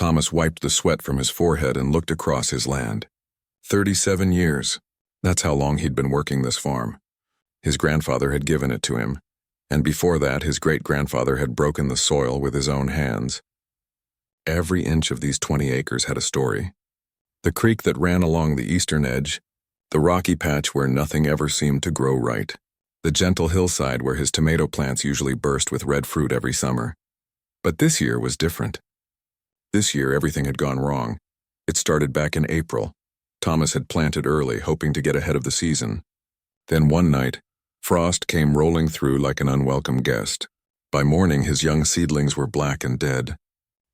Thomas wiped the sweat from his forehead and looked across his land. 37 years. That's how long he'd been working this farm. His grandfather had given it to him, and before that his great-grandfather had broken the soil with his own hands. Every inch of these 20 acres had a story. The creek that ran along the eastern edge, the rocky patch where nothing ever seemed to grow right, the gentle hillside where his tomato plants usually burst with red fruit every summer. But this year was different. This year everything had gone wrong. It started back in April. Thomas had planted early, hoping to get ahead of the season. Then one night, frost came rolling through like an unwelcome guest. By morning his young seedlings were black and dead.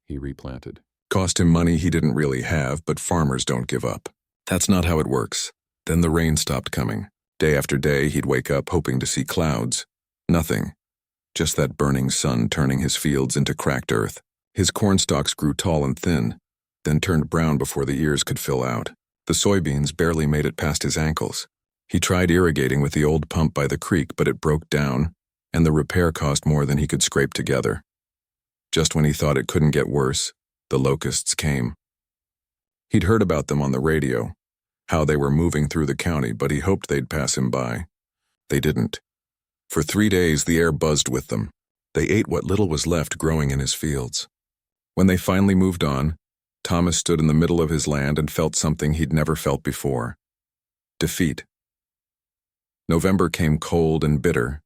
He replanted. Cost him money he didn't really have, but farmers don't give up. That's not how it works. Then the rain stopped coming. Day after day he'd wake up hoping to see clouds. Nothing. Just that burning sun turning his fields into cracked earth. His corn stalks grew tall and thin, then turned brown before the ears could fill out. The soybeans barely made it past his ankles. He tried irrigating with the old pump by the creek, but it broke down, and the repair cost more than he could scrape together. Just when he thought it couldn't get worse, the locusts came. He'd heard about them on the radio, how they were moving through the county, but he hoped they'd pass him by. They didn't. For 3 days the air buzzed with them. They ate what little was left growing in his fields. When they finally moved on, Thomas stood in the middle of his land and felt something he'd never felt before. Defeat. November came cold and bitter.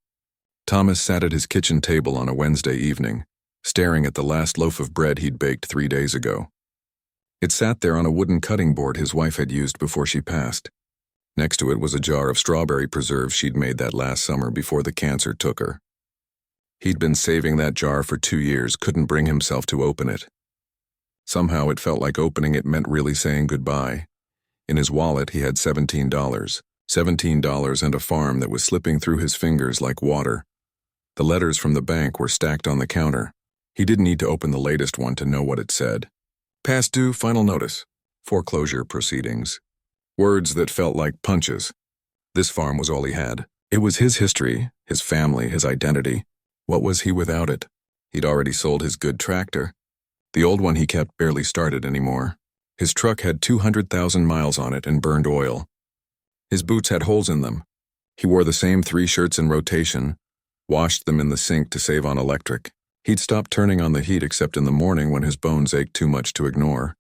Thomas sat at his kitchen table on a Wednesday evening, staring at the last loaf of bread he'd baked 3 days ago. It sat there on a wooden cutting board his wife had used before she passed. Next to it was a jar of strawberry preserves she'd made that last summer before the cancer took her. He'd been saving that jar for 2 years, couldn't bring himself to open it. Somehow it felt like opening it meant really saying goodbye. In his wallet he had $17. $17 and a farm that was slipping through his fingers like water. The letters from the bank were stacked on the counter. He didn't need to open the latest one to know what it said. Past due, final notice. Foreclosure proceedings. Words that felt like punches. This farm was all he had. It was his history, his family, his identity. What was he without it? He'd already sold his good tractor. The old one he kept barely started anymore. His truck had 200,000 miles on it and burned oil. His boots had holes in them. He wore the same 3 shirts in rotation, washed them in the sink to save on electric. He'd stopped turning on the heat except in the morning when his bones ached too much to ignore.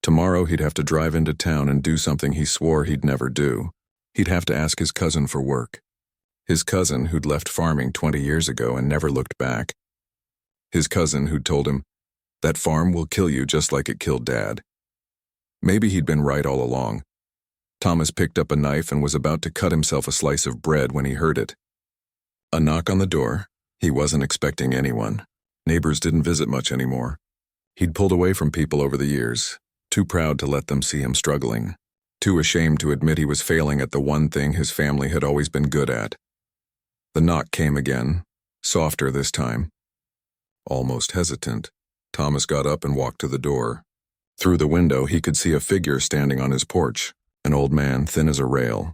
Tomorrow he'd have to drive into town and do something he swore he'd never do. He'd have to ask his cousin for work. His cousin who'd left farming 20 years ago and never looked back. His cousin who'd told him, "That farm will kill you just like it killed Dad." Maybe he'd been right all along. Thomas picked up a knife and was about to cut himself a slice of bread when he heard it. A knock on the door. He wasn't expecting anyone. Neighbors didn't visit much anymore. He'd pulled away from people over the years, too proud to let them see him struggling, too ashamed to admit he was failing at the one thing his family had always been good at. The knock came again, softer this time. Almost hesitant, Thomas got up and walked to the door. Through the window he could see a figure standing on his porch, an old man thin as a rail,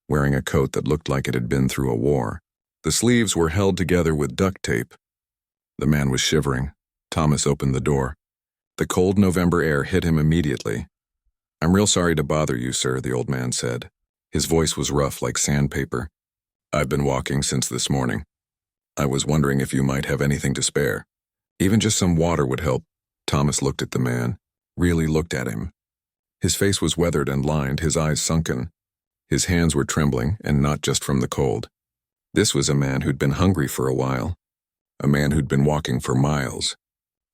wearing a coat that looked like it had been through a war. The sleeves were held together with duct tape. The man was shivering. Thomas opened the door. The cold November air hit him immediately. "I'm real sorry to bother you, sir," the old man said. His voice was rough like sandpaper. "I've been walking since this morning. I was wondering if you might have anything to spare. Even just some water would help." Thomas looked at the man, really looked at him. His face was weathered and lined, his eyes sunken. His hands were trembling, and not just from the cold. This was a man who'd been hungry for a while. A man who'd been walking for miles.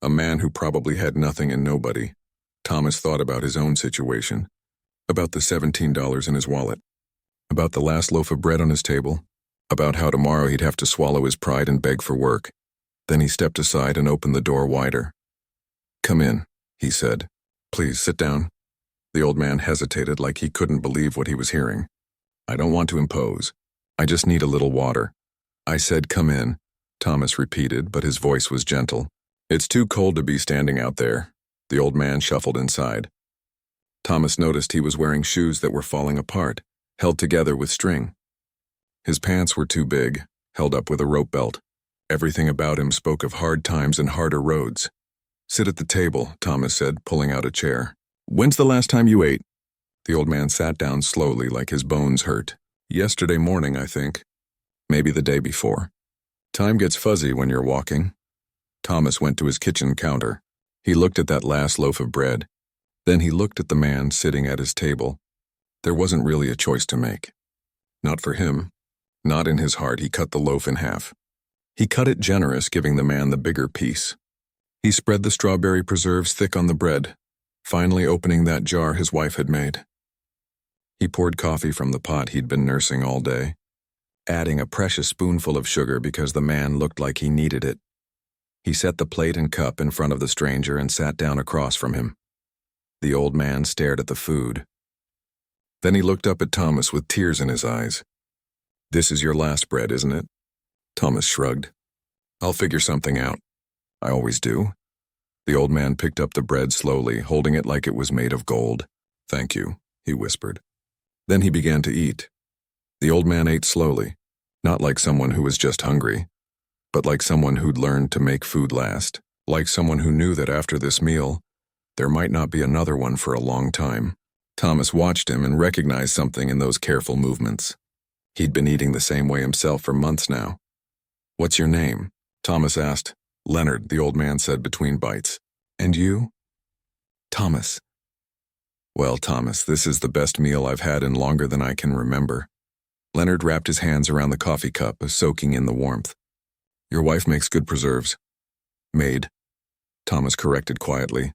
A man who probably had nothing and nobody. Thomas thought about his own situation. About the $17 in his wallet. About the last loaf of bread on his table. About how tomorrow he'd have to swallow his pride and beg for work. Then he stepped aside and opened the door wider. "Come in," he said. "Please, sit down." The old man hesitated like he couldn't believe what he was hearing. "I don't want to impose. I just need a little water." "I said come in," Thomas repeated, but his voice was gentle. "It's too cold to be standing out there." The old man shuffled inside. Thomas noticed he was wearing shoes that were falling apart, held together with string. His pants were too big, held up with a rope belt. Everything about him spoke of hard times and harder roads. Sit at the table, Thomas said, pulling out a chair. When's the last time you ate? The old man sat down slowly, like his bones hurt. Yesterday morning, I think. Maybe the day before. Time gets fuzzy when you're walking. Thomas went to his kitchen counter. He looked at that last loaf of bread. Then he looked at the man sitting at his table. There wasn't really a choice to make. Not for him. Not in his heart. He cut the loaf in half. He cut it generous, giving the man the bigger piece. He spread the strawberry preserves thick on the bread, finally opening that jar his wife had made. He poured coffee from the pot he'd been nursing all day, adding a precious spoonful of sugar because the man looked like he needed it. He set the plate and cup in front of the stranger and sat down across from him. The old man stared at the food. Then he looked up at Thomas with tears in his eyes. This is your last bread, isn't it? Thomas shrugged. I'll figure something out. I always do. The old man picked up the bread slowly, holding it like it was made of gold. Thank you, he whispered. Then he began to eat. The old man ate slowly, not like someone who was just hungry, but like someone who'd learned to make food last, like someone who knew that after this meal, there might not be another one for a long time. Thomas watched him and recognized something in those careful movements. He'd been eating the same way himself for months now. What's your name? Thomas asked. Leonard, the old man said between bites. And you? Thomas. Well, Thomas, this is the best meal I've had in longer than I can remember. Leonard wrapped his hands around the coffee cup, soaking in the warmth. Your wife makes good preserves. Made. Thomas corrected quietly.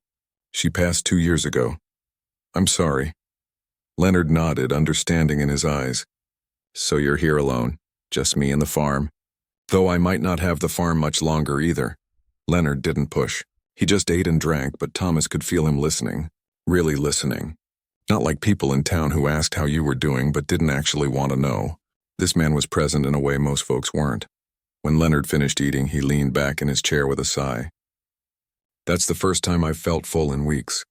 She passed 2 years ago. I'm sorry. Leonard nodded, understanding in his eyes. So you're here alone, just me and the farm. Though I might not have the farm much longer either. Leonard didn't push. He just ate and drank, but Thomas could feel him listening. Really listening. Not like people in town who asked how you were doing but didn't actually want to know. This man was present in a way most folks weren't. When Leonard finished eating, he leaned back in his chair with a sigh. That's the first time I've felt full in weeks.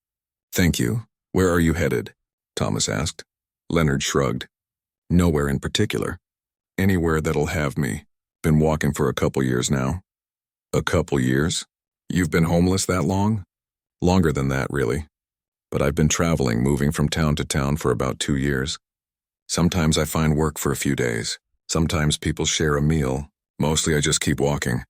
Thank you. Where are you headed? Thomas asked. Leonard shrugged. Nowhere in particular. Anywhere that'll have me. Been walking for a couple years now. A couple years? You've been homeless that long? Longer than that, really. But I've been traveling, moving from town to town for about 2 years. Sometimes I find work for a few days. Sometimes people share a meal. Mostly I just keep walking.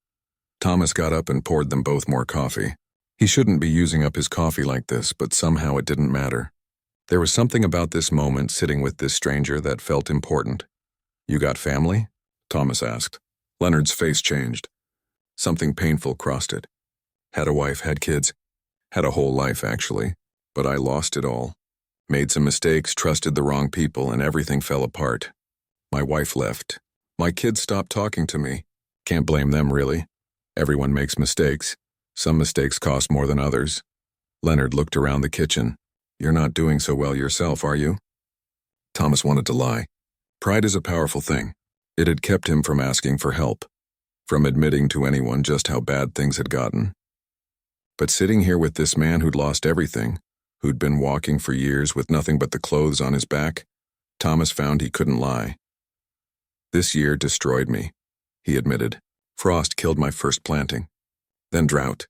Thomas got up and poured them both more coffee. He shouldn't be using up his coffee like this, but somehow it didn't matter. There was something about this moment sitting with this stranger that felt important. You got family? Thomas asked. Leonard's face changed. Something painful crossed it. Had a wife, had kids. Had a whole life, actually. But I lost it all. Made some mistakes, trusted the wrong people, and everything fell apart. My wife left. My kids stopped talking to me. Can't blame them, really. Everyone makes mistakes. Some mistakes cost more than others. Leonard looked around the kitchen. You're not doing so well yourself, are you? Thomas wanted to lie. Pride is a powerful thing. It had kept him from asking for help, from admitting to anyone just how bad things had gotten. But sitting here with this man who'd lost everything, who'd been walking for years with nothing but the clothes on his back, Thomas found he couldn't lie. This year destroyed me, he admitted. Frost killed my first planting. Then drought.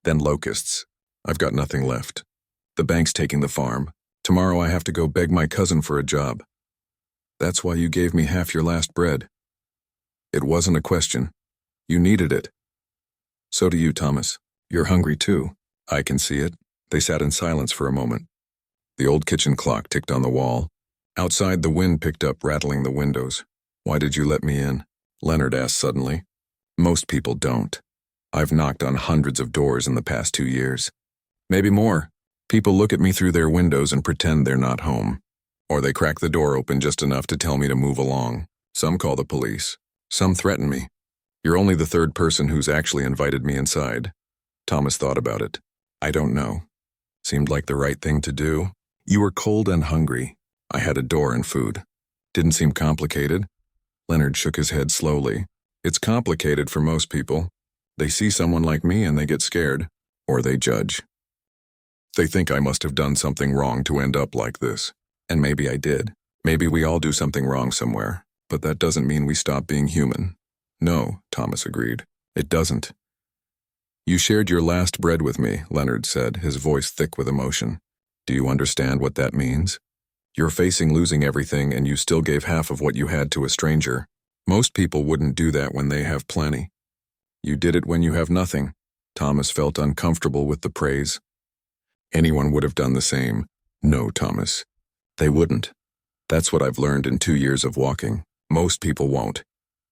Then locusts. I've got nothing left. The bank's taking the farm. Tomorrow I have to go beg my cousin for a job. That's why you gave me half your last bread. It wasn't a question. You needed it. So do you, Thomas. You're hungry too. I can see it. They sat in silence for a moment. The old kitchen clock ticked on the wall. Outside, the wind picked up, rattling the windows. Why did you let me in? Leonard asked suddenly. Most people don't. I've knocked on hundreds of doors in the past 2 years. Maybe more. People look at me through their windows and pretend they're not home. Or they crack the door open just enough to tell me to move along. Some call the police. Some threaten me. You're only the third person who's actually invited me inside. Thomas thought about it. I don't know. Seemed like the right thing to do. You were cold and hungry. I had a door and food. Didn't seem complicated. Leonard shook his head slowly. It's complicated for most people. They see someone like me and they get scared. Or they judge. They think I must have done something wrong to end up like this. And maybe I did. Maybe we all do something wrong somewhere. But that doesn't mean we stop being human. No, Thomas agreed. It doesn't. You shared your last bread with me, Leonard said, his voice thick with emotion. Do you understand what that means? You're facing losing everything and you still gave half of what you had to a stranger. Most people wouldn't do that when they have plenty. You did it when you have nothing. Thomas felt uncomfortable with the praise. Anyone would have done the same. No, Thomas. They wouldn't. That's what I've learned in 2 years of walking. Most people won't.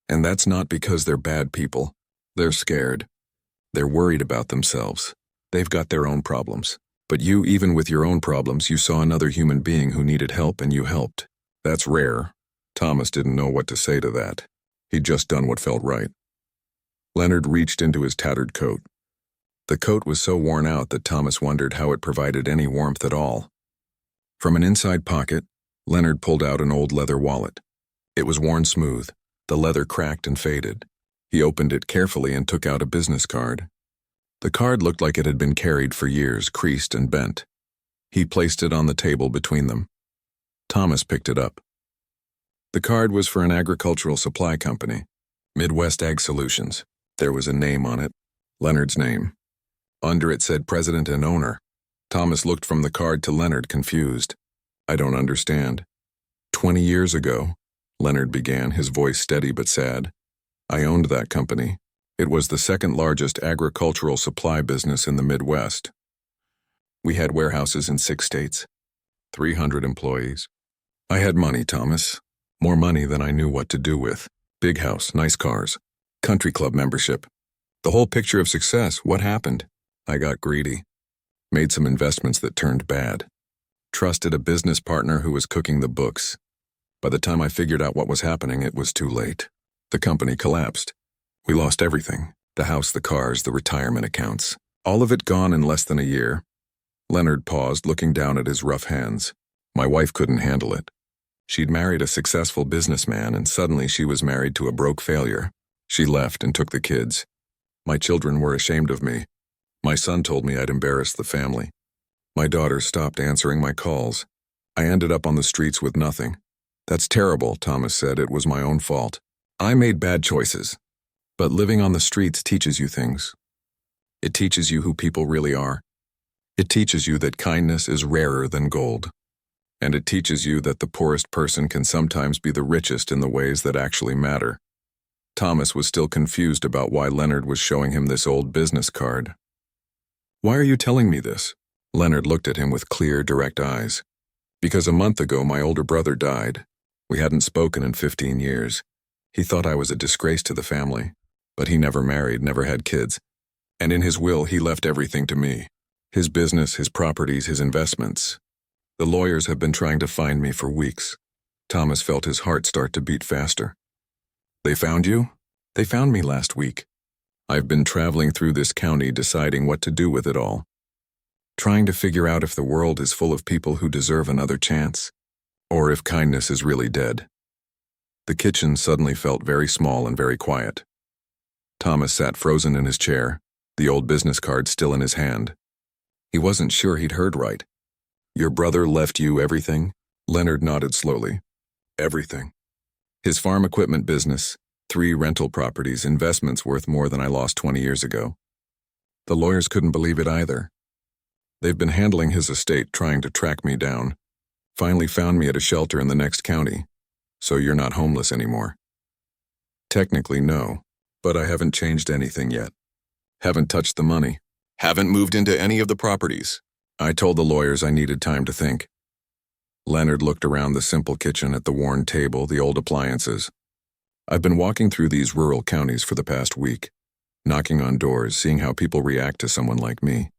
And that's not because they're bad people. They're scared. They're worried about themselves. They've got their own problems. But you, even with your own problems, you saw another human being who needed help and you helped. That's rare. Thomas didn't know what to say to that. He'd just done what felt right. Leonard reached into his tattered coat. The coat was so worn out that Thomas wondered how it provided any warmth at all. From an inside pocket, Leonard pulled out an old leather wallet. It was worn smooth, the leather cracked and faded. He opened it carefully and took out a business card. The card looked like it had been carried for years, creased and bent. He placed it on the table between them. Thomas picked it up. The card was for an agricultural supply company, Midwest Ag Solutions. There was a name on it, Leonard's name. Under it said president and owner. Thomas looked from the card to Leonard, confused. I don't understand. 20 years ago, Leonard began, his voice steady but sad. I owned that company. It was the second largest agricultural supply business in the Midwest. We had warehouses in 6 states, 300 employees. I had money, Thomas. More money than I knew what to do with. Big house, nice cars, country club membership. The whole picture of success. What happened? I got greedy. Made some investments that turned bad. Trusted a business partner who was cooking the books. By the time I figured out what was happening, it was too late. The company collapsed. We lost everything. The house, the cars, the retirement accounts. All of it gone in less than a year. Leonard paused, looking down at his rough hands. My wife couldn't handle it. She'd married a successful businessman, and suddenly she was married to a broke failure. She left and took the kids. My children were ashamed of me. My son told me I'd embarrassed the family. My daughter stopped answering my calls. I ended up on the streets with nothing. That's terrible, Thomas said. It was my own fault. I made bad choices. But living on the streets teaches you things. It teaches you who people really are. It teaches you that kindness is rarer than gold. And it teaches you that the poorest person can sometimes be the richest in the ways that actually matter. Thomas was still confused about why Leonard was showing him this old business card. Why are you telling me this? Leonard looked at him with clear, direct eyes. Because a month ago my older brother died. We hadn't spoken in 15 years. He thought I was a disgrace to the family. But he never married, never had kids. And in his will, he left everything to me. His business, his properties, his investments. The lawyers have been trying to find me for weeks. Thomas felt his heart start to beat faster. They found you? They found me last week. I've been traveling through this county deciding what to do with it all. Trying to figure out if the world is full of people who deserve another chance, or if kindness is really dead. The kitchen suddenly felt very small and very quiet. Thomas sat frozen in his chair, the old business card still in his hand. He wasn't sure he'd heard right. Your brother left you everything? Leonard nodded slowly. Everything. His farm equipment business, 3 rental properties, investments worth more than I lost 20 years ago. The lawyers couldn't believe it either. They've been handling his estate, trying to track me down. Finally found me at a shelter in the next county. So you're not homeless anymore. Technically, no. But I haven't changed anything yet. Haven't touched the money. Haven't moved into any of the properties. I told the lawyers I needed time to think. Leonard looked around the simple kitchen at the worn table, the old appliances. I've been walking through these rural counties for the past week, knocking on doors, seeing how people react to someone like me.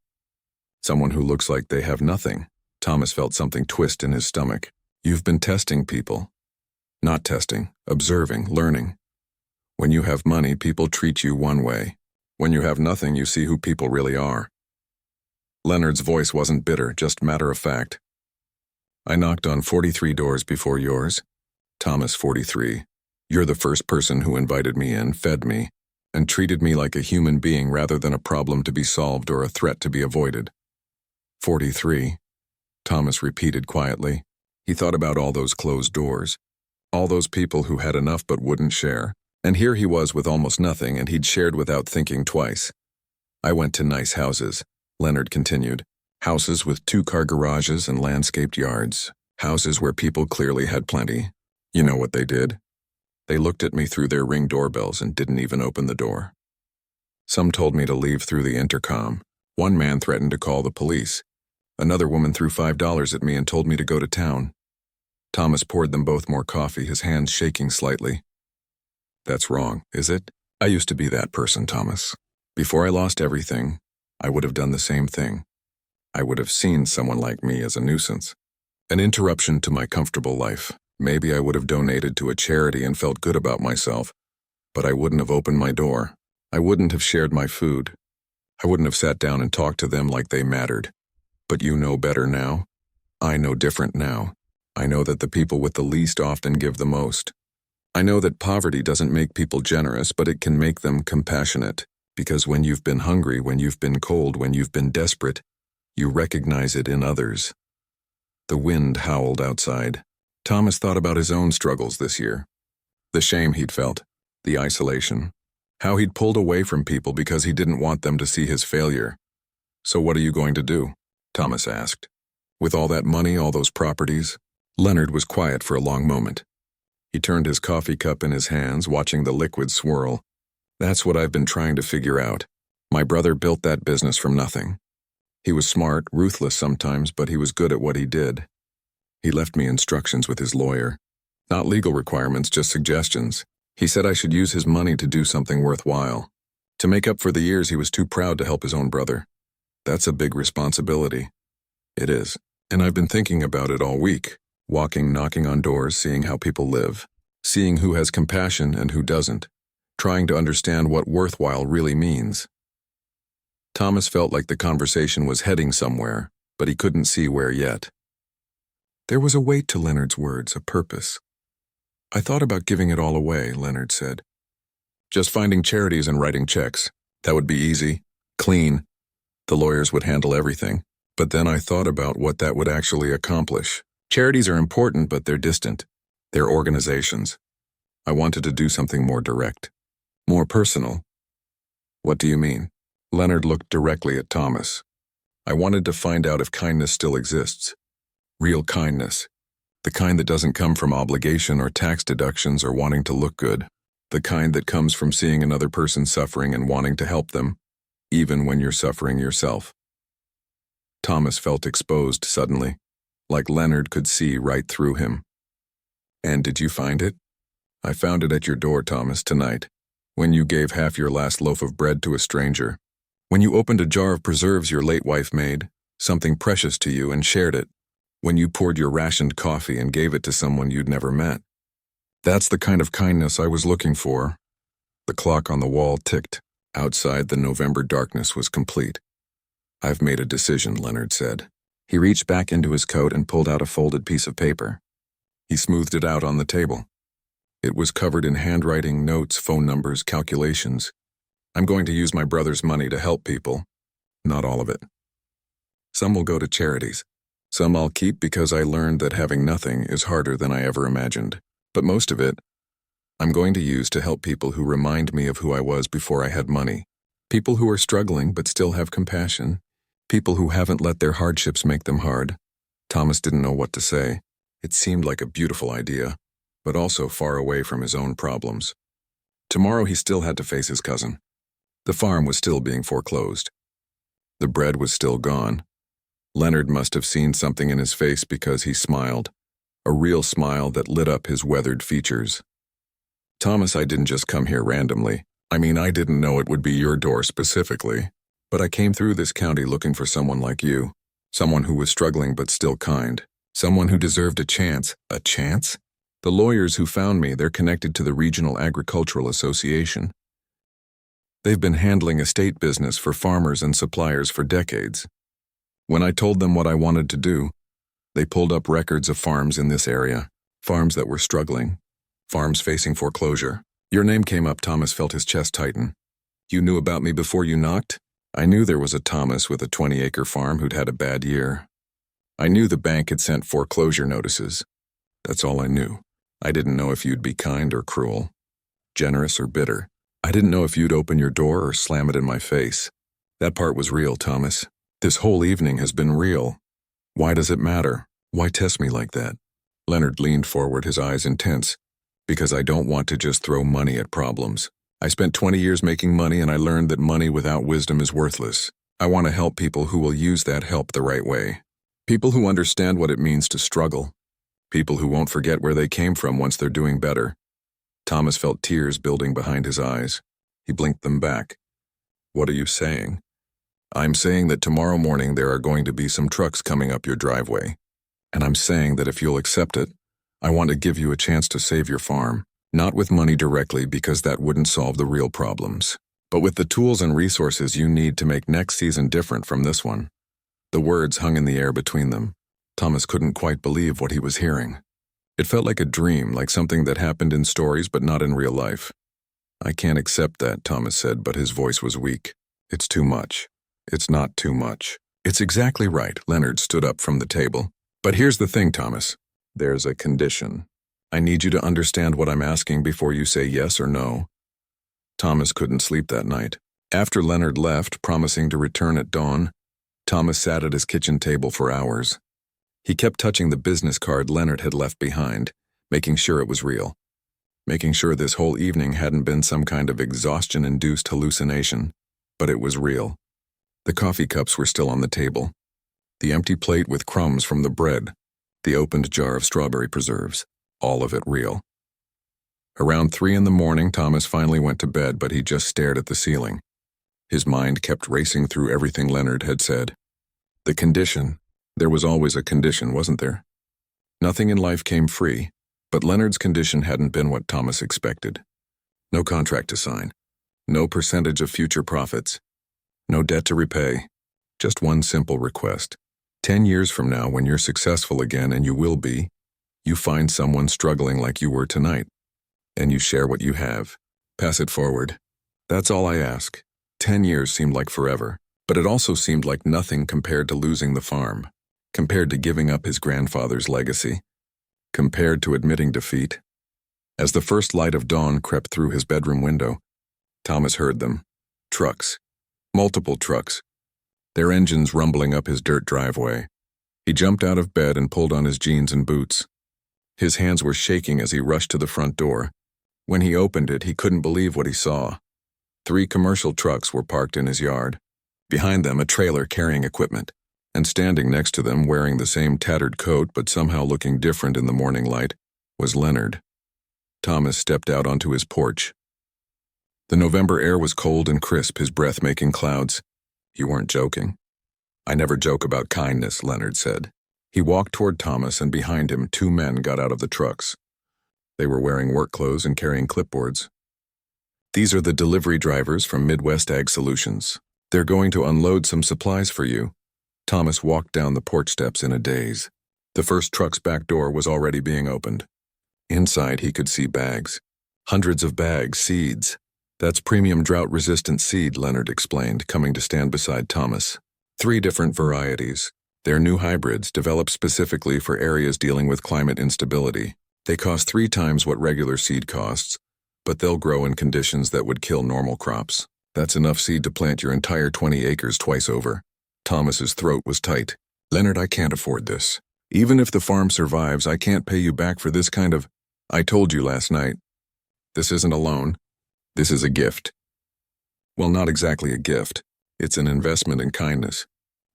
Someone who looks like they have nothing. Thomas felt something twist in his stomach. You've been testing people. Not testing, observing, learning. When you have money, people treat you one way. When you have nothing, you see who people really are. Leonard's voice wasn't bitter, just matter of fact. I knocked on 43 doors before yours. Thomas, 43. You're the first person who invited me in, fed me, and treated me like a human being rather than a problem to be solved or a threat to be avoided. 43. Thomas repeated quietly. He thought about all those closed doors. All those people who had enough but wouldn't share. And here he was with almost nothing, and he'd shared without thinking twice. I went to nice houses, Leonard continued. Houses with 2-car garages and landscaped yards. Houses where people clearly had plenty. You know what they did? They looked at me through their Ring doorbells and didn't even open the door. Some told me to leave through the intercom. One man threatened to call the police. Another woman threw $5 at me and told me to go to town. Thomas poured them both more coffee, his hands shaking slightly. That's wrong, is it? I used to be that person, Thomas. Before I lost everything, I would have done the same thing. I would have seen someone like me as a nuisance. An interruption to my comfortable life. Maybe I would have donated to a charity and felt good about myself, but I wouldn't have opened my door. I wouldn't have shared my food. I wouldn't have sat down and talked to them like they mattered. But you know better now. I know different now. I know that the people with the least often give the most. I know that poverty doesn't make people generous, but it can make them compassionate. Because when you've been hungry, when you've been cold, when you've been desperate, you recognize it in others. The wind howled outside. Thomas thought about his own struggles this year. The shame he'd felt, the isolation, how he'd pulled away from people because he didn't want them to see his failure. So what are you going to do? Thomas asked. With all that money, all those properties? Leonard was quiet for a long moment. He turned his coffee cup in his hands, watching the liquid swirl. That's what I've been trying to figure out. My brother built that business from nothing. He was smart, ruthless sometimes, but he was good at what he did. He left me instructions with his lawyer. Not legal requirements, just suggestions. He said I should use his money to do something worthwhile. To make up for the years he was too proud to help his own brother. That's a big responsibility. It is. And I've been thinking about it all week. Walking, knocking on doors, seeing how people live. Seeing who has compassion and who doesn't. Trying to understand what worthwhile really means. Thomas felt like the conversation was heading somewhere, but he couldn't see where yet. There was a weight to Leonard's words, a purpose. I thought about giving it all away, Leonard said. Just finding charities and writing checks. That would be easy, clean. The lawyers would handle everything. But then I thought about what that would actually accomplish. Charities are important, but they're distant. They're organizations. I wanted to do something more direct. More personal. What do you mean? Leonard looked directly at Thomas. I wanted to find out if kindness still exists. Real kindness. The kind that doesn't come from obligation or tax deductions or wanting to look good. The kind that comes from seeing another person suffering and wanting to help them, even when you're suffering yourself. Thomas felt exposed suddenly, like Leonard could see right through him. And did you find it? I found it at your door, Thomas, tonight. When you gave half your last loaf of bread to a stranger. When you opened a jar of preserves your late wife made, something precious to you, and shared it. When you poured your rationed coffee and gave it to someone you'd never met. That's the kind of kindness I was looking for. The clock on the wall ticked. Outside, the November darkness was complete. I've made a decision, Leonard said. He reached back into his coat and pulled out a folded piece of paper. He smoothed it out on the table. It was covered in handwriting, notes, phone numbers, calculations. I'm going to use my brother's money to help people. Not all of it. Some will go to charities. Some I'll keep because I learned that having nothing is harder than I ever imagined. But most of it, I'm going to use to help people who remind me of who I was before I had money. People who are struggling but still have compassion. People who haven't let their hardships make them hard. Thomas didn't know what to say. It seemed like a beautiful idea, but also far away from his own problems. Tomorrow he still had to face his cousin. The farm was still being foreclosed. The bread was still gone. Leonard must have seen something in his face because he smiled, a real smile that lit up his weathered features. Thomas, I didn't just come here randomly. I didn't know it would be your door specifically, but I came through this county looking for someone like you, someone who was struggling but still kind, someone who deserved a chance. A chance? The lawyers who found me, they're connected to the Regional Agricultural Association. They've been handling estate business for farmers and suppliers for decades. When I told them what I wanted to do, they pulled up records of farms in this area, farms that were struggling, farms facing foreclosure. Your name came up. Thomas felt his chest tighten. You knew about me before you knocked? I knew there was a Thomas with a 20-acre farm who'd had a bad year. I knew the bank had sent foreclosure notices. That's all I knew. I didn't know if you'd be kind or cruel, generous or bitter. I didn't know if you'd open your door or slam it in my face. That part was real, Thomas. This whole evening has been real. Why does it matter? Why test me like that? Leonard leaned forward, his eyes intense. Because I don't want to just throw money at problems. I spent 20 years making money and I learned that money without wisdom is worthless. I want to help people who will use that help the right way. People who understand what it means to struggle. People who won't forget where they came from once they're doing better. Thomas felt tears building behind his eyes. He blinked them back. What are you saying? I'm saying that tomorrow morning there are going to be some trucks coming up your driveway. And I'm saying that if you'll accept it, I want to give you a chance to save your farm. Not with money directly because that wouldn't solve the real problems, but with the tools and resources you need to make next season different from this one. The words hung in the air between them. Thomas couldn't quite believe what he was hearing. It felt like a dream, like something that happened in stories but not in real life. I can't accept that, Thomas said, but his voice was weak. It's too much. It's not too much. It's exactly right. Leonard stood up from the table. But here's the thing, Thomas. There's a condition. I need you to understand what I'm asking before you say yes or no. Thomas couldn't sleep that night. After Leonard left, promising to return at dawn, Thomas sat at his kitchen table for hours. He kept touching the business card Leonard had left behind, making sure it was real. Making sure this whole evening hadn't been some kind of exhaustion-induced hallucination, but it was real. The coffee cups were still on the table. The empty plate with crumbs from the bread. The opened jar of strawberry preserves. All of it real. Around 3 a.m, Thomas finally went to bed, but he just stared at the ceiling. His mind kept racing through everything Leonard had said. The condition. There was always a condition, wasn't there? Nothing in life came free, but Leonard's condition hadn't been what Thomas expected. No contract to sign. No percentage of future profits. No debt to repay. Just one simple request. 10 years from now, when you're successful again, and you will be, you find someone struggling like you were tonight, and you share what you have. Pass it forward. That's all I ask. 10 years seemed like forever, but it also seemed like nothing compared to losing the farm, compared to giving up his grandfather's legacy, compared to admitting defeat. As the first light of dawn crept through his bedroom window, Thomas heard them. Trucks. Multiple trucks. Their engines rumbling up his dirt driveway. He jumped out of bed and pulled on his jeans and boots. His hands were shaking as he rushed to the front door. When he opened it, he couldn't believe what he saw. 3 commercial trucks were parked in his yard. Behind them, a trailer carrying equipment. And standing next to them, wearing the same tattered coat but somehow looking different in the morning light, was Leonard. Thomas stepped out onto his porch. The November air was cold and crisp, his breath making clouds. You weren't joking. I never joke about kindness, Leonard said. He walked toward Thomas, and behind him 2 men got out of the trucks. They were wearing work clothes and carrying clipboards. These are the delivery drivers from Midwest Ag Solutions. They're going to unload some supplies for you. Thomas walked down the porch steps in a daze. The first truck's back door was already being opened. Inside, he could see bags. Hundreds of bags, seeds. That's premium drought-resistant seed, Leonard explained, coming to stand beside Thomas. 3 different varieties. They're new hybrids developed specifically for areas dealing with climate instability. They cost 3 times what regular seed costs, but they'll grow in conditions that would kill normal crops. That's enough seed to plant your entire 20 acres twice over. Thomas's throat was tight. Leonard, I can't afford this. Even if the farm survives, I can't pay you back for this kind of... I told you last night. This isn't a loan. This is a gift. Well, not exactly a gift. It's an investment in kindness.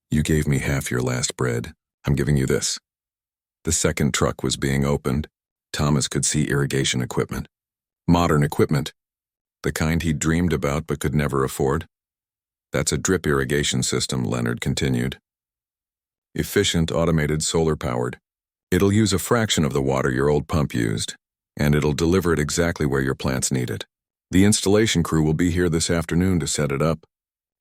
You gave me half your last bread. I'm giving you this. The second truck was being opened. Thomas could see irrigation equipment. Modern equipment. The kind he'd dreamed about but could never afford. That's a drip irrigation system, Leonard continued. Efficient, automated, solar-powered. It'll use a fraction of the water your old pump used, and it'll deliver it exactly where your plants need it. The installation crew will be here this afternoon to set it up.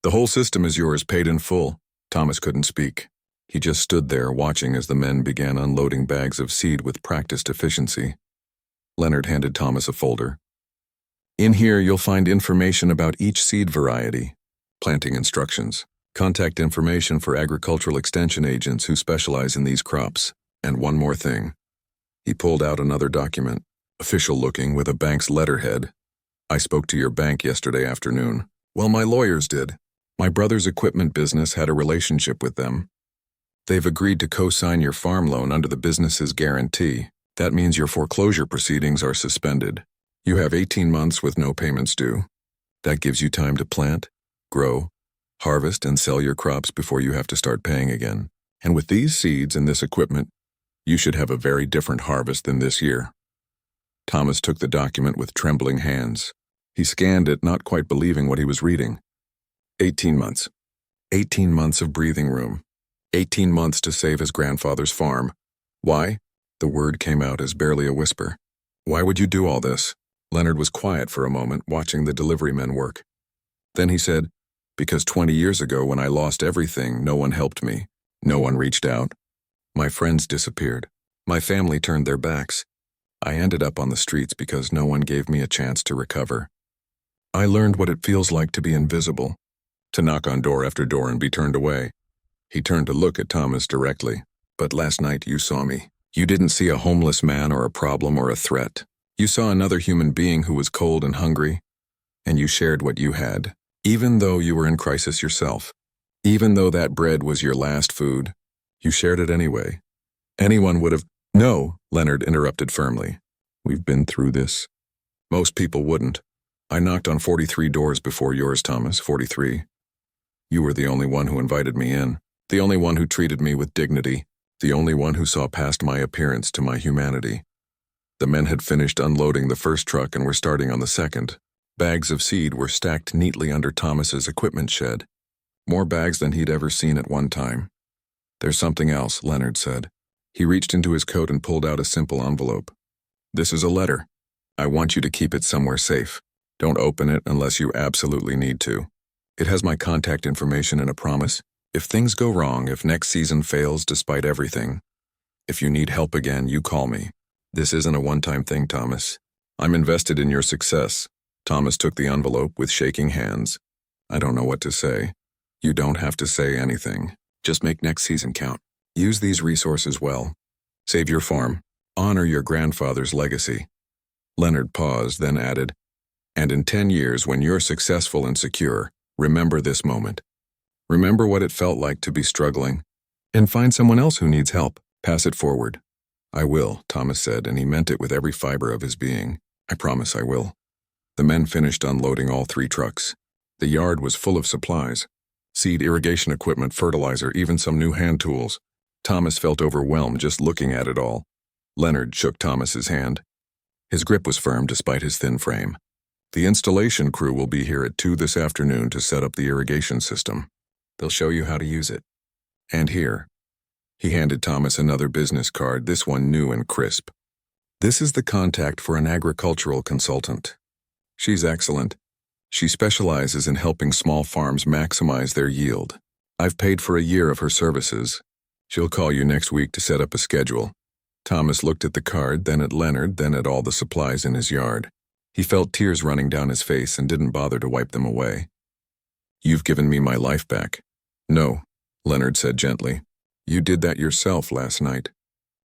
The whole system is yours, paid in full. Thomas couldn't speak. He just stood there watching as the men began unloading bags of seed with practiced efficiency. Leonard handed Thomas a folder. In here, you'll find information about each seed variety, planting instructions, contact information for agricultural extension agents who specialize in these crops, and one more thing. He pulled out another document, official-looking with a bank's letterhead. I spoke to your bank yesterday afternoon. Well, my lawyers did. My brother's equipment business had a relationship with them. They've agreed to co-sign your farm loan under the business's guarantee. That means your foreclosure proceedings are suspended. You have 18 months with no payments due. That gives you time to plant, grow, harvest, and sell your crops before you have to start paying again. And with these seeds and this equipment, you should have a very different harvest than this year. Thomas took the document with trembling hands. He scanned it, not quite believing what he was reading. 18 months. 18 months of breathing room. 18 months to save his grandfather's farm. Why? The word came out as barely a whisper. Why would you do all this? Leonard was quiet for a moment, watching the delivery men work. Then he said, because 20 years ago when I lost everything, no one helped me. No one reached out. My friends disappeared. My family turned their backs. I ended up on the streets because no one gave me a chance to recover. I learned what it feels like to be invisible, to knock on door after door and be turned away. He turned to look at Thomas directly. But last night you saw me. You didn't see a homeless man or a problem or a threat. You saw another human being who was cold and hungry, and you shared what you had, even though you were in crisis yourself. Even though that bread was your last food, you shared it anyway. Anyone would have— No, Leonard interrupted firmly. We've been through this. Most people wouldn't. I knocked on 43 doors before yours, Thomas, 43. You were the only one who invited me in, the only one who treated me with dignity, the only one who saw past my appearance to my humanity. The men had finished unloading the first truck and were starting on the second. Bags of seed were stacked neatly under Thomas's equipment shed. More bags than he'd ever seen at one time. There's something else, Leonard said. He reached into his coat and pulled out a simple envelope. This is a letter. I want you to keep it somewhere safe. Don't open it unless you absolutely need to. It has my contact information and a promise. If things go wrong, if next season fails despite everything, if you need help again, you call me. This isn't a one-time thing, Thomas. I'm invested in your success. Thomas took the envelope with shaking hands. I don't know what to say. You don't have to say anything. Just make next season count. Use these resources well. Save your farm. Honor your grandfather's legacy. Leonard paused, then added, and in 10 years, when you're successful and secure, remember this moment. Remember what it felt like to be struggling, and find someone else who needs help. Pass it forward. I will, Thomas said, and he meant it with every fiber of his being. I promise I will. The men finished unloading all 3 trucks. The yard was full of supplies. Seed, irrigation equipment, fertilizer, even some new hand tools. Thomas felt overwhelmed just looking at it all. Leonard shook Thomas's hand. His grip was firm despite his thin frame. The installation crew will be here at 2 this afternoon to set up the irrigation system. They'll show you how to use it. And here. He handed Thomas another business card, this one new and crisp. This is the contact for an agricultural consultant. She's excellent. She specializes in helping small farms maximize their yield. I've paid for a year of her services. She'll call you next week to set up a schedule. Thomas looked at the card, then at Leonard, then at all the supplies in his yard. He felt tears running down his face and didn't bother to wipe them away. You've given me my life back. No, Leonard said gently. You did that yourself last night.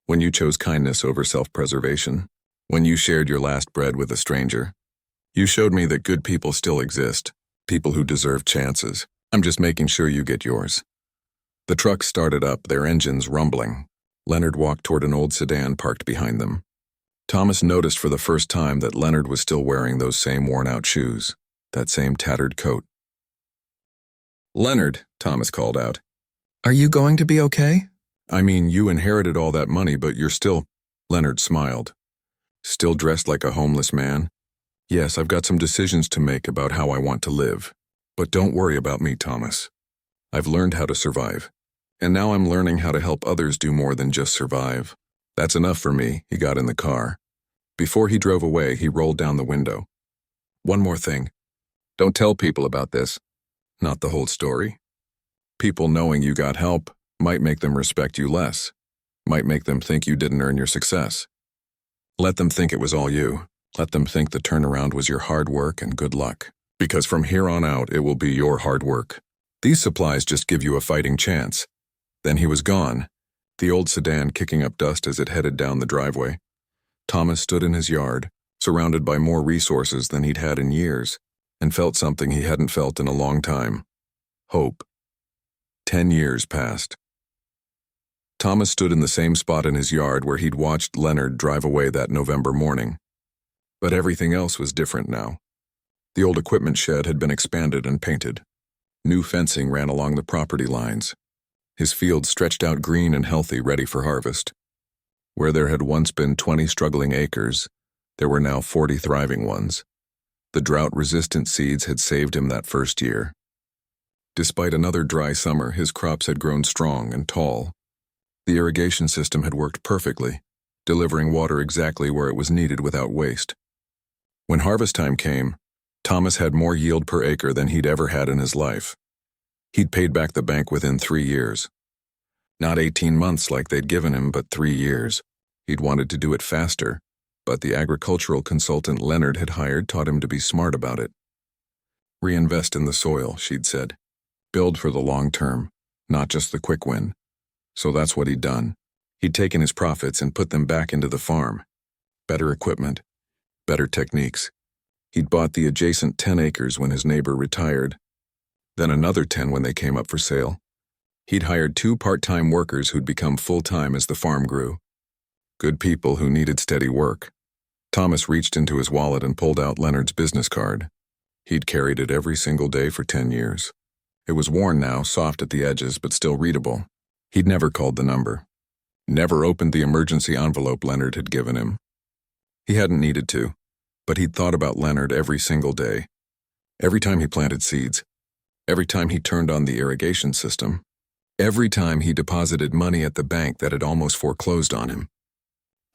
When you chose kindness over self-preservation. When you shared your last bread with a stranger. You showed me that good people still exist. People who deserve chances. I'm just making sure you get yours. The trucks started up, their engines rumbling. Leonard walked toward an old sedan parked behind them. Thomas noticed for the first time that Leonard was still wearing those same worn-out shoes, that same tattered coat. Leonard, Thomas called out. Are you going to be okay? I mean, you inherited all that money, but you're still— Leonard smiled. Still dressed like a homeless man? Yes, I've got some decisions to make about how I want to live. But don't worry about me, Thomas. I've learned how to survive. And now I'm learning how to help others do more than just survive. That's enough for me. He got in the car. Before he drove away, he rolled down the window. One more thing. Don't tell people about this. Not the whole story. People knowing you got help might make them respect you less. Might make them think you didn't earn your success. Let them think it was all you. Let them think the turnaround was your hard work and good luck. Because from here on out, it will be your hard work. These supplies just give you a fighting chance. Then he was gone, the old sedan kicking up dust as it headed down the driveway. Thomas stood in his yard, surrounded by more resources than he'd had in years, and felt something he hadn't felt in a long time. Hope. 10 years passed. Thomas stood in the same spot in his yard where he'd watched Leonard drive away that November morning. But everything else was different now. The old equipment shed had been expanded and painted. New fencing ran along the property lines. His fields stretched out green and healthy, ready for harvest. Where there had once been 20 struggling acres, there were now 40 thriving ones. The drought-resistant seeds had saved him that first year. Despite another dry summer, his crops had grown strong and tall. The irrigation system had worked perfectly, delivering water exactly where it was needed without waste. When harvest time came, Thomas had more yield per acre than he'd ever had in his life. He'd paid back the bank within 3 years. Not 18 months like they'd given him, but 3 years. He'd wanted to do it faster, but the agricultural consultant Leonard had hired taught him to be smart about it. Reinvest in the soil, she'd said. Build for the long term, not just the quick win. So that's what he'd done. He'd taken his profits and put them back into the farm. Better equipment, better techniques. He'd bought the adjacent 10 acres when his neighbor retired, then another 10 when they came up for sale. He'd hired 2 part-time workers who'd become full-time as the farm grew. Good people who needed steady work. Thomas reached into his wallet and pulled out Leonard's business card. He'd carried it every single day for 10 years. It was worn now, soft at the edges, but still readable. He'd never called the number. Never opened the emergency envelope Leonard had given him. He hadn't needed to, but he'd thought about Leonard every single day. Every time he planted seeds. Every time he turned on the irrigation system. Every time he deposited money at the bank that had almost foreclosed on him.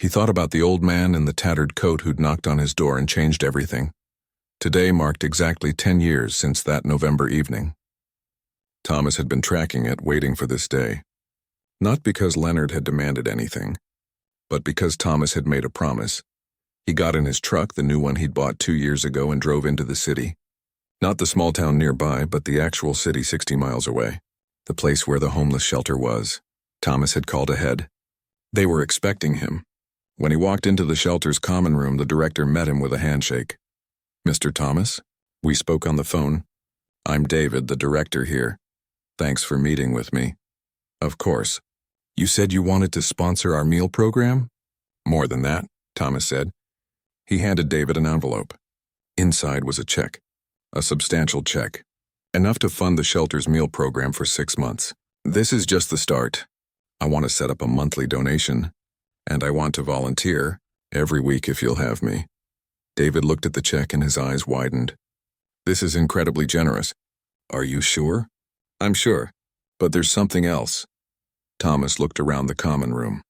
He thought about the old man in the tattered coat who'd knocked on his door and changed everything. Today marked exactly 10 years since that November evening. Thomas had been tracking it, waiting for this day. Not because Leonard had demanded anything, but because Thomas had made a promise. He got in his truck, the new one he'd bought 2 years ago, and drove into the city. Not the small town nearby, but the actual city 60 miles away. The place where the homeless shelter was. Thomas had called ahead. They were expecting him. When he walked into the shelter's common room, the director met him with a handshake. "Mr. Thomas?" We spoke on the phone. "I'm David, the director here. Thanks for meeting with me." "Of course. You said you wanted to sponsor our meal program?" "More than that," Thomas said. He handed David an envelope. Inside was a check. A substantial check. Enough to fund the shelter's meal program for 6 months. "This is just the start. I want to set up a monthly donation, and I want to volunteer every week if you'll have me." David looked at the check and his eyes widened. "This is incredibly generous. Are you sure?" "I'm sure, but there's something else." Thomas looked around the common room.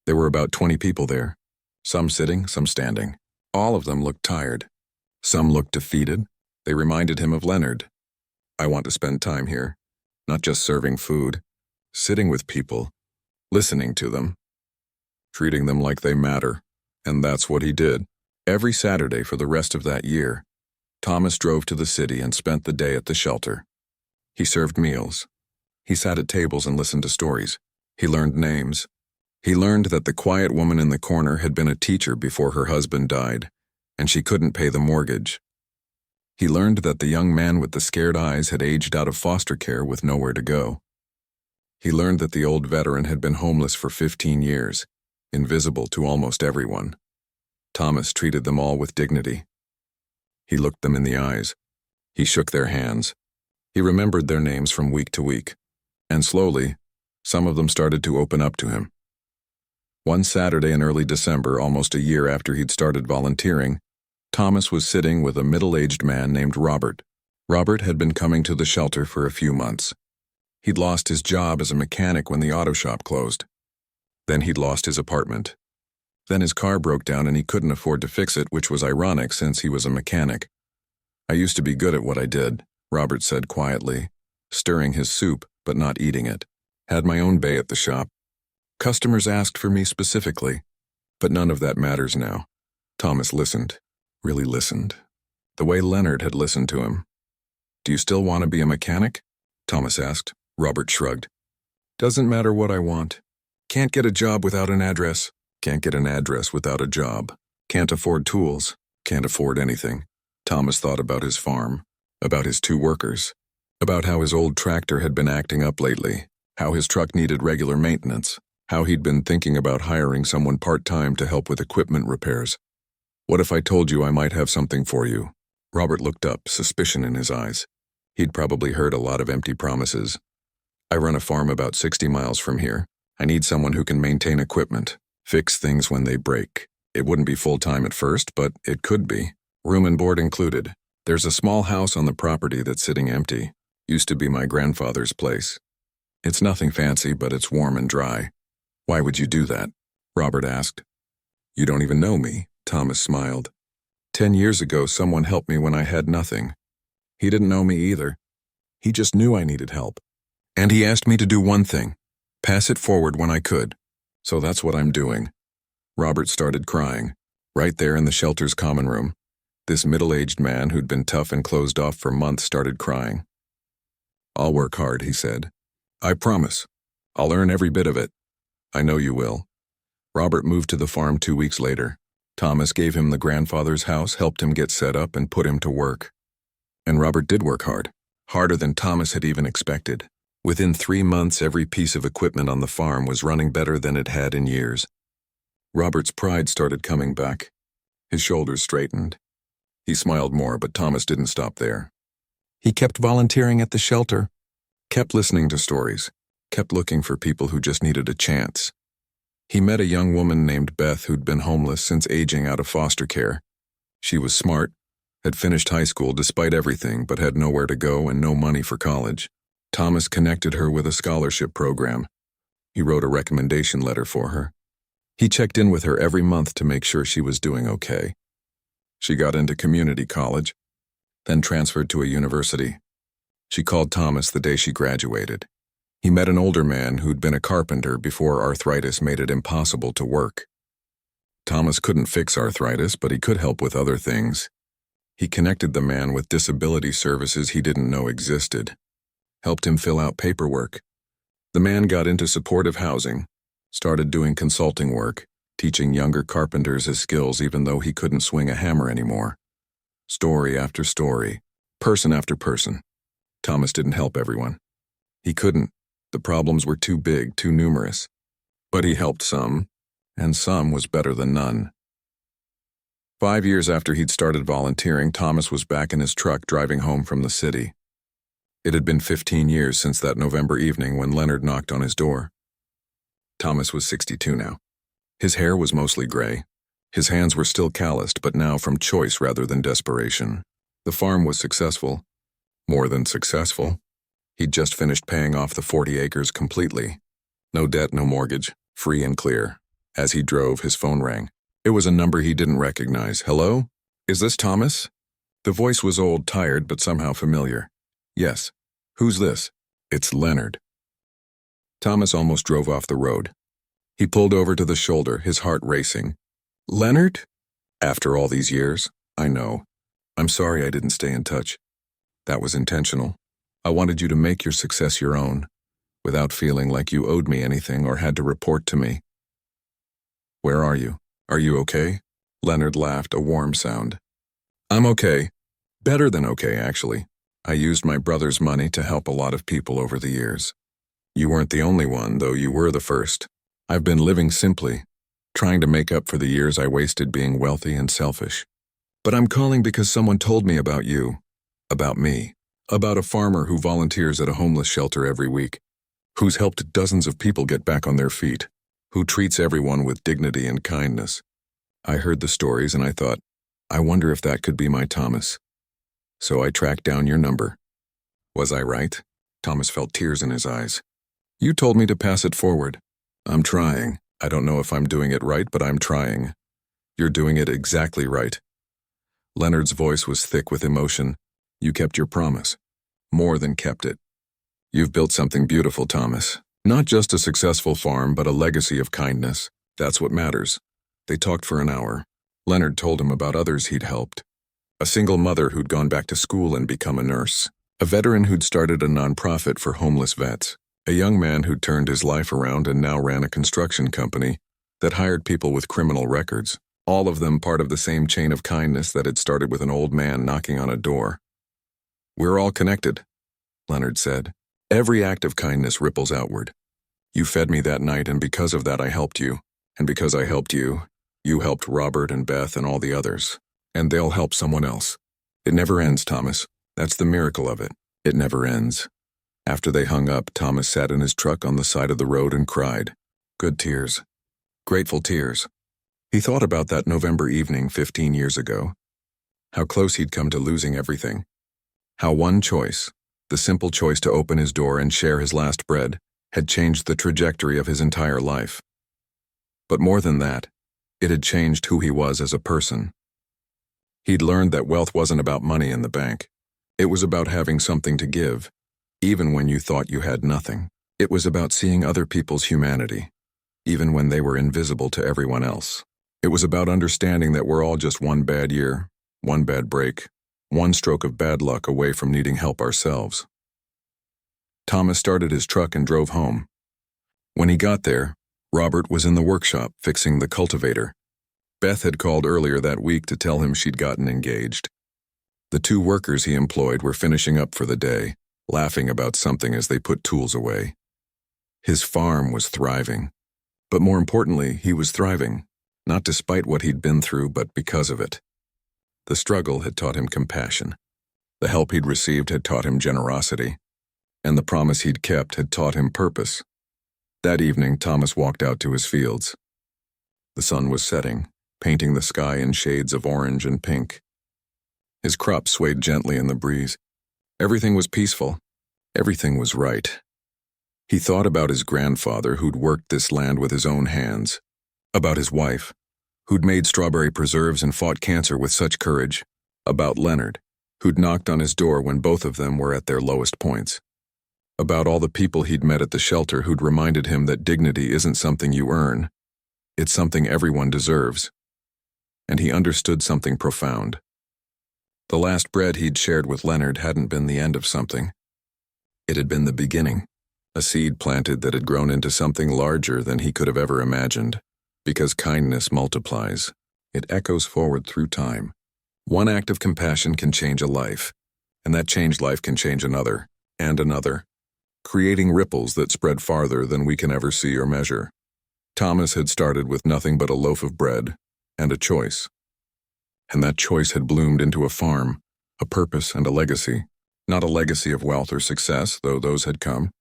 There were about 20 people there, some sitting, some standing. All of them looked tired. Some looked defeated. They reminded him of Leonard. "I want to spend time here, not just serving food, sitting with people, listening to them, treating them like they matter." And that's what he did. Every Saturday for the rest of that year, Thomas drove to the city and spent the day at the shelter. He served meals. He sat at tables and listened to stories. He learned names. He learned that the quiet woman in the corner had been a teacher before her husband died, and she couldn't pay the mortgage. He learned that the young man with the scared eyes had aged out of foster care with nowhere to go. He learned that the old veteran had been homeless for 15 years, invisible to almost everyone. Thomas treated them all with dignity. He looked them in the eyes. He shook their hands. He remembered their names from week to week, and slowly, some of them started to open up to him. One Saturday in early December, almost a year after he'd started volunteering, Thomas was sitting with a middle-aged man named Robert. Robert had been coming to the shelter for a few months. He'd lost his job as a mechanic when the auto shop closed. Then he'd lost his apartment. Then his car broke down and he couldn't afford to fix it, which was ironic since he was a mechanic. "I used to be good at what I did," Robert said quietly, stirring his soup but not eating it. "Had my own bay at the shop. Customers asked for me specifically, but none of that matters now." Thomas listened, really listened, the way Leonard had listened to him. "Do you still want to be a mechanic?" Thomas asked. Robert shrugged. "Doesn't matter what I want. Can't get a job without an address. Can't get an address without a job. Can't afford tools. Can't afford anything." Thomas thought about his farm, about his 2 workers. About how his old tractor had been acting up lately, how his truck needed regular maintenance, how he'd been thinking about hiring someone part-time to help with equipment repairs. "What if I told you I might have something for you?" Robert looked up, suspicion in his eyes. He'd probably heard a lot of empty promises. "I run a farm about 60 miles from here. I need someone who can maintain equipment, fix things when they break. It wouldn't be full-time at first, but it could be. Room and board included. There's a small house on the property that's sitting empty. Used to be my grandfather's place. It's nothing fancy, but it's warm and dry." "Why would you do that?" Robert asked. "You don't even know me," Thomas smiled. 10 years ago, someone helped me when I had nothing. He didn't know me either. He just knew I needed help. And he asked me to do one thing, pass it forward when I could. So that's what I'm doing." Robert started crying, right there in the shelter's common room. This middle-aged man who'd been tough and closed off for months started crying. "I'll work hard," he said. "I promise. I'll earn every bit of it." "I know you will." Robert moved to the farm 2 weeks later. Thomas gave him the grandfather's house, helped him get set up, and put him to work. And Robert did work hard, harder than Thomas had even expected. Within 3 months, every piece of equipment on the farm was running better than it had in years. Robert's pride started coming back. His shoulders straightened. He smiled more, but Thomas didn't stop there. He kept volunteering at the shelter, kept listening to stories, kept looking for people who just needed a chance. He met a young woman named Beth who'd been homeless since aging out of foster care. She was smart, had finished high school despite everything, but had nowhere to go and no money for college. Thomas connected her with a scholarship program. He wrote a recommendation letter for her. He checked in with her every month to make sure she was doing okay. She got into community college, then transferred to a university. She called Thomas the day she graduated. He met an older man who'd been a carpenter before arthritis made it impossible to work. Thomas couldn't fix arthritis, but he could help with other things. He connected the man with disability services he didn't know existed, helped him fill out paperwork. The man got into supportive housing, started doing consulting work, teaching younger carpenters his skills even though he couldn't swing a hammer anymore. Story after story, person after person. Thomas didn't help everyone. He couldn't. The problems were too big, too numerous. But he helped some, and some was better than none. 5 years after he'd started volunteering, Thomas was back in his truck driving home from the city. It had been 15 years since that November evening when Leonard knocked on his door. Thomas was 62 now. His hair was mostly gray. His hands were still calloused, but now from choice rather than desperation. The farm was successful. More than successful. He'd just finished paying off the 40 acres completely. No debt, no mortgage, free and clear. As he drove, his phone rang. It was a number he didn't recognize. "Hello? Is this Thomas?" The voice was old, tired, but somehow familiar. "Yes. Who's this?" "It's Leonard." Thomas almost drove off the road. He pulled over to the shoulder, his heart racing. "Leonard? After all these years? I know. I'm sorry I didn't stay in touch. That was intentional. I wanted you to make your success your own, without feeling like you owed me anything or had to report to me. Where are you? Are you okay?" Leonard laughed, a warm sound. "I'm okay. Better than okay, actually. I used my brother's money to help a lot of people over the years. You weren't the only one, though you were the first. I've been living simply, trying to make up for the years I wasted being wealthy and selfish. But I'm calling because someone told me about you, about me, about a farmer who volunteers at a homeless shelter every week, who's helped dozens of people get back on their feet, who treats everyone with dignity and kindness. I heard the stories and I thought, I wonder if that could be my Thomas. So I tracked down your number. Was I right?" Thomas felt tears in his eyes. "You told me to pass it forward. I'm trying. I don't know if I'm doing it right, but I'm trying. You're doing it exactly right." Leonard's voice was thick with emotion. "You kept your promise. More than kept it. You've built something beautiful, Thomas. Not just a successful farm, but a legacy of kindness. That's what matters." They talked for an hour. Leonard told him about others he'd helped. A single mother who'd gone back to school and become a nurse. A veteran who'd started a nonprofit for homeless vets. A young man who'd turned his life around and now ran a construction company that hired people with criminal records. All of them part of the same chain of kindness that had started with an old man knocking on a door. "We're all connected." Leonard said. "Every act of kindness ripples outward. You fed me that night, and because of that I helped you. And because I helped you, you helped Robert and Beth and all the others. And they'll help someone else. It never ends, Thomas. That's the miracle of it. It never ends." After they hung up, Thomas sat in his truck on the side of the road and cried. Good tears. Grateful tears. He thought about that November evening 15 years ago. How close he'd come to losing everything. How one choice, the simple choice to open his door and share his last bread, had changed the trajectory of his entire life. But more than that, it had changed who he was as a person. He'd learned that wealth wasn't about money in the bank. It was about having something to give, even when you thought you had nothing. It was about seeing other people's humanity, even when they were invisible to everyone else. It was about understanding that we're all just one bad year, one bad break, one stroke of bad luck away from needing help ourselves. Thomas started his truck and drove home. When he got there, Robert was in the workshop fixing the cultivator. Beth had called earlier that week to tell him she'd gotten engaged. The 2 workers he employed were finishing up for the day, laughing about something as they put tools away. His farm was thriving. But more importantly, he was thriving, not despite what he'd been through, but because of it. The struggle had taught him compassion. The help he'd received had taught him generosity. And the promise he'd kept had taught him purpose. That evening, Thomas walked out to his fields. The sun was setting, painting the sky in shades of orange and pink. His crops swayed gently in the breeze. Everything was peaceful. Everything was right. He thought about his grandfather who'd worked this land with his own hands, about his wife, who'd made strawberry preserves and fought cancer with such courage, about Leonard, who'd knocked on his door when both of them were at their lowest points, about all the people he'd met at the shelter who'd reminded him that dignity isn't something you earn, it's something everyone deserves. And he understood something profound. The last bread he'd shared with Leonard hadn't been the end of something. It had been the beginning, a seed planted that had grown into something larger than he could have ever imagined. Because kindness multiplies, it echoes forward through time. One act of compassion can change a life, and that changed life can change another, and another, creating ripples that spread farther than we can ever see or measure. Thomas had started with nothing but a loaf of bread and a choice. And that choice had bloomed into a farm, a purpose and a legacy. Not a legacy of wealth or success, though those had come,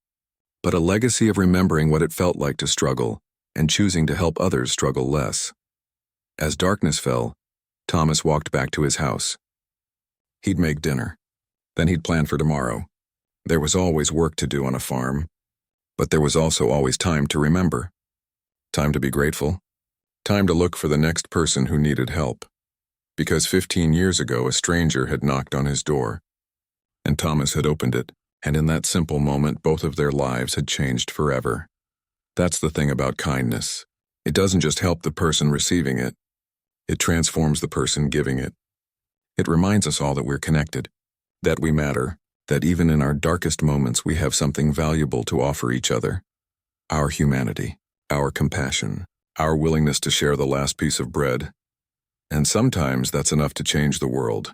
but a legacy of remembering what it felt like to struggle and choosing to help others struggle less. As darkness fell, Thomas walked back to his house. He'd make dinner. Then he'd plan for tomorrow. There was always work to do on a farm, but there was also always time to remember. Time to be grateful. Time to look for the next person who needed help. Because 15 years ago a stranger had knocked on his door, and Thomas had opened it, and in that simple moment both of their lives had changed forever. That's the thing about kindness. It doesn't just help the person receiving it. It transforms the person giving it. It reminds us all that we're connected, that we matter, that even in our darkest moments we have something valuable to offer each other. Our humanity, our compassion, our willingness to share the last piece of bread. And sometimes that's enough to change the world.